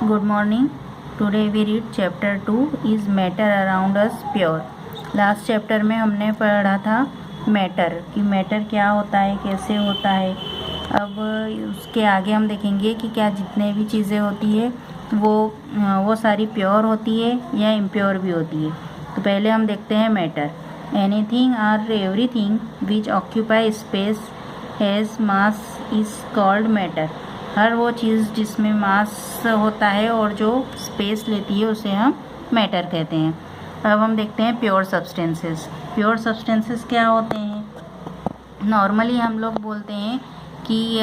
Good morning. Today we read chapter 2 is matter around us pure. Last chapter में हमने पढ़ा था matter कि मैटर क्या होता है, कैसे होता है। अब उसके आगे हम देखेंगे कि क्या जितने भी चीज़ें होती है वो सारी प्योर होती है या इम्प्योर भी होती है। तो पहले हम देखते हैं मैटर। एनीथिंग और everything which occupy space has mass is called matter. हर वो चीज़ जिसमें मास होता है और जो स्पेस लेती है उसे हम मैटर कहते हैं। अब हम देखते हैं प्योर सब्सटेंसेस। प्योर सब्सटेंसेस क्या होते हैं? नॉर्मली हम लोग बोलते हैं कि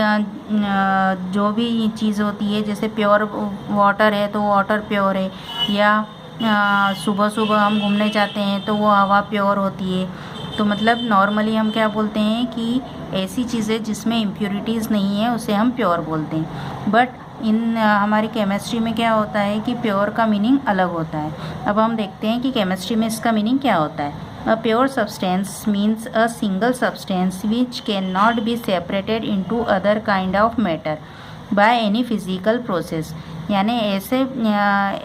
जो भी चीज़ होती है, जैसे प्योर वाटर है तो वाटर प्योर है, या सुबह सुबह हम घूमने जाते हैं तो वो हवा प्योर होती है। तो मतलब नॉर्मली हम क्या बोलते हैं कि ऐसी चीज़ें जिसमें इम्प्योरिटीज़ नहीं है उसे हम प्योर बोलते हैं। बट हमारी केमिस्ट्री में क्या होता है कि प्योर का मीनिंग अलग होता है। अब हम देखते हैं कि केमिस्ट्री में इसका मीनिंग क्या होता है। A pure substance means a single substance which can not be separated into other kind of matter by any physical process. यानी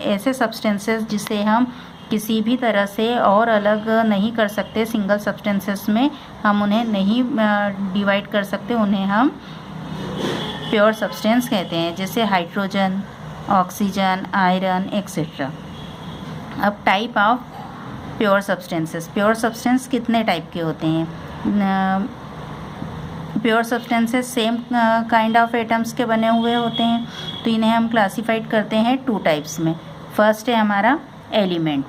ऐसे सब्सटेंसेस जिसे हम किसी भी तरह से और अलग नहीं कर सकते, सिंगल सब्सटेंसेस में हम उन्हें नहीं डिवाइड कर सकते, उन्हें हम प्योर सब्सटेंस कहते हैं, जैसे हाइड्रोजन, ऑक्सीजन, आयरन एक्सेट्रा। अब type of pure substances. Pure substance कितने टाइप के होते हैं? Pure substances same kind of atoms के बने हुए होते हैं, तो इन्हें हम क्लासीफाइड करते हैं 2 टाइप्स में। फर्स्ट है हमारा एलिमेंट।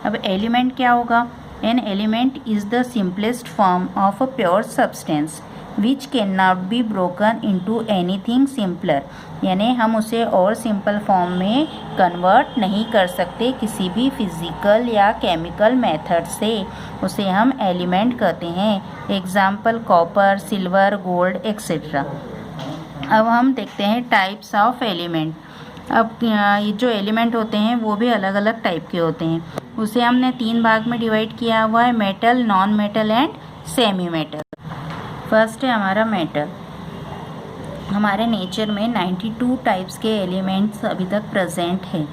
अब एलिमेंट क्या होगा? An element is the simplest form of a pure substance which can not be broken into anything simpler. यानी हम उसे और सिंपल फॉर्म में कन्वर्ट नहीं कर सकते किसी भी फिजिकल या केमिकल मेथड से, उसे हम एलिमेंट कहते हैं। Example copper, silver, gold etcetera. अब हम देखते हैं टाइप्स ऑफ एलिमेंट। अब ये जो एलिमेंट होते हैं वो भी अलग अलग टाइप के होते हैं। उसे हमने 3 भाग में डिवाइड किया हुआ है, metal, non metal and semi metal. First है हमारा मेटल। हमारे नेचर में 92 टाइप्स के एलिमेंट्स अभी तक प्रेजेंट है।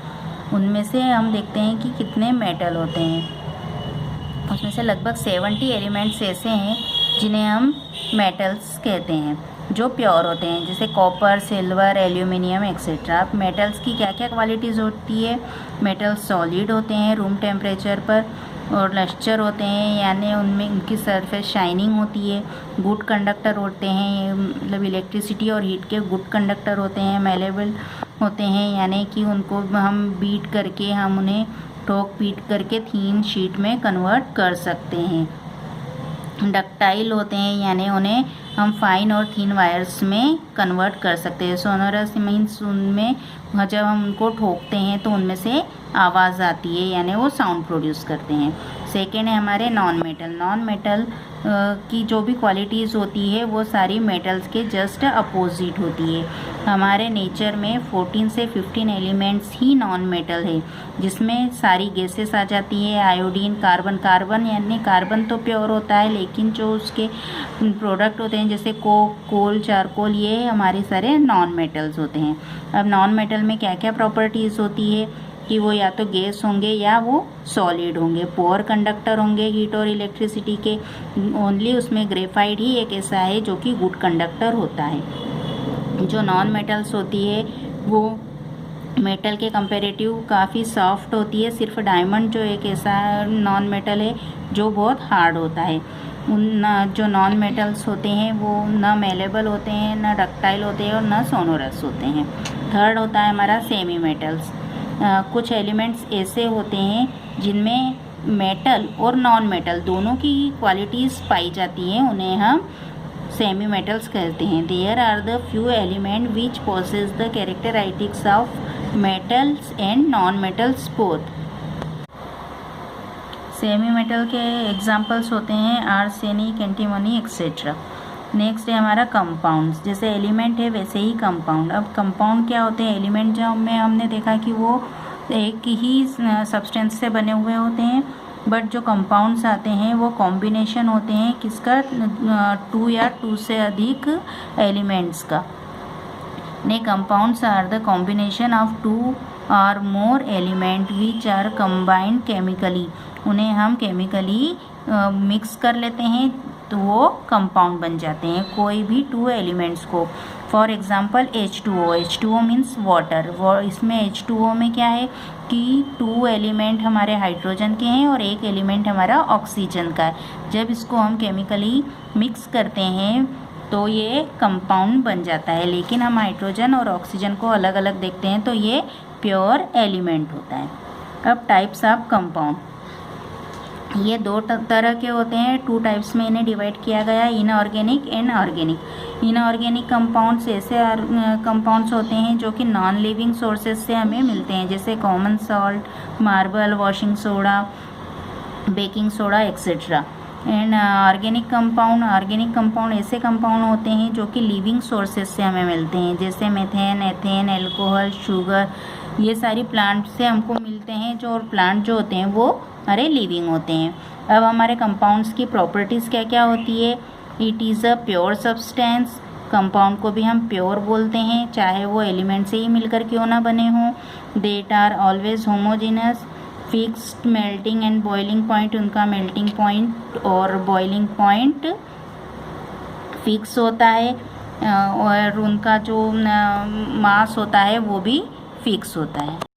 उनमें से हम देखते हैं कि कितने मेटल होते हैं। उसमें से लगभग 70 एलिमेंट्स ऐसे हैं जिन्हें हम मेटल्स कहते हैं, जो प्योर होते हैं, जैसे कॉपर, सिल्वर, एल्यूमिनियम एक्सेट्रा। अब मेटल्स की क्या क्या क्वालिटीज़ होती है? मेटल्स सॉलिड होते हैं रूम टेम्परेचर पर, और लस्टर होते हैं, यानी उनमें उनकी सरफेस शाइनिंग होती है। गुड कंडक्टर होते हैं, मतलब इलेक्ट्रिसिटी और हीट के गुड कंडक्टर होते हैं। मेलेबल होते हैं, यानी कि उनको हम बीट करके, हम उन्हें ठोक पीट करके थीन शीट में कन्वर्ट कर सकते हैं। डक्टाइल होते हैं, यानी उन्हें हम फाइन और थीन वायर्स में कन्वर्ट कर सकते हैं। सोनोरस मीन्स उनमें जब हम उनको ठोकते हैं तो उनमें से आवाज़ आती है, यानी वो साउंड प्रोड्यूस करते हैं। सेकेंड है हमारे नॉन मेटल। नॉन मेटल की जो भी क्वालिटीज़ होती है वो सारी मेटल्स के जस्ट अपोजिट होती है। हमारे नेचर में 14 से 15 एलिमेंट्स ही नॉन मेटल है, जिसमें सारी गैसेस आ जाती है। आयोडीन, कार्बन यानी कार्बन तो प्योर होता है, लेकिन जो उसके प्रोडक्ट होते हैं जैसे कोक, कोल, चारकोल, ये हमारे सारे नॉन मेटल्स होते हैं। अब नॉन मेटल में क्या क्या प्रॉपर्टीज़ होती है कि वो या तो गैस होंगे या वो सॉलिड होंगे, पुअर कंडक्टर होंगे हीट और इलेक्ट्रिसिटी के। ओनली उसमें ग्रेफाइट ही एक ऐसा है जो कि गुड कंडक्टर होता है। जो नॉन मेटल्स होती है वो मेटल के कंपैरेटिव काफ़ी सॉफ्ट होती है। सिर्फ डायमंड जो एक ऐसा नॉन मेटल है जो बहुत हार्ड होता है। उन जो नॉन मेटल्स होते हैं वो न मेलेबल होते हैं, न डक्टाइल होते हैं और न सोनोरस होते हैं। थर्ड होता है हमारा सेमी मेटल्स। कुछ एलिमेंट्स ऐसे होते हैं जिनमें मेटल और नॉन मेटल दोनों की क्वालिटीज़ पाई जाती हैं, उन्हें हम सेमी मेटल्स कहते हैं। There are the few element which possess the characteristics of metals and non metals both. Semi metal के एग्जाम्पल्स होते हैं आर्सेनिक, एंटीमनी एक्सेट्रा। नेक्स्ट है हमारा कंपाउंड्स। जैसे एलिमेंट है वैसे ही कंपाउंड। अब कंपाउंड क्या होते हैं? एलिमेंट जो में हमने देखा कि वो एक ही सब्सटेंस से बने हुए होते हैं, बट जो कंपाउंड्स आते हैं वो कॉम्बिनेशन होते हैं किसका? 2 या 2 से अधिक एलिमेंट्स का। ने compounds are the combination of 2 और more element which are combined chemically, उन्हें हम केमिकली मिक्स कर लेते हैं तो वो कंपाउंड बन जाते हैं कोई भी टू एलिमेंट्स को। For example H2O, H2O means water. वो इसमें H2O में क्या है कि टू एलिमेंट हमारे हाइड्रोजन के हैं और एक एलिमेंट हमारा ऑक्सीजन का है। जब इसको हम केमिकली मिक्स करते हैं तो ये कंपाउंड बन जाता है, लेकिन हम हाइड्रोजन और ऑक्सीजन को अलग अलग देखते हैं तो ये प्योर एलिमेंट होता है। अब टाइप्स ऑफ कंपाउंड, ये दो तरह के होते हैं, टू टाइप्स में इन्हें डिवाइड किया गया है, inorganic and organic. Inorganic compounds ऐसे कंपाउंड्स होते हैं जो कि नॉन लिविंग सोर्सेज से हमें मिलते हैं, जैसे common salt, marble, washing soda, baking soda etcetera. And organic compound ऐसे कंपाउंड होते हैं जो कि लिविंग सोर्सेज से हमें मिलते हैं, जैसे मेथेन, एथेन, एल्कोहल, शुगर, ये सारी प्लांट से हमको मिलते हैं। जो प्लांट जो होते हैं वो हमारे लिविंग होते हैं। अब हमारे कंपाउंड्स की प्रॉपर्टीज़ क्या क्या होती है? It is a pure substance, compound को भी हम प्योर बोलते हैं चाहे वो एलिमेंट से ही मिलकर क्यों ना बने हों। That are always homogenous, fixed melting and boiling point, उनका मेल्टिंग पॉइंट और बॉइलिंग पॉइंट फिक्स होता है और उनका जो मास होता है वो भी फिक्स होता है।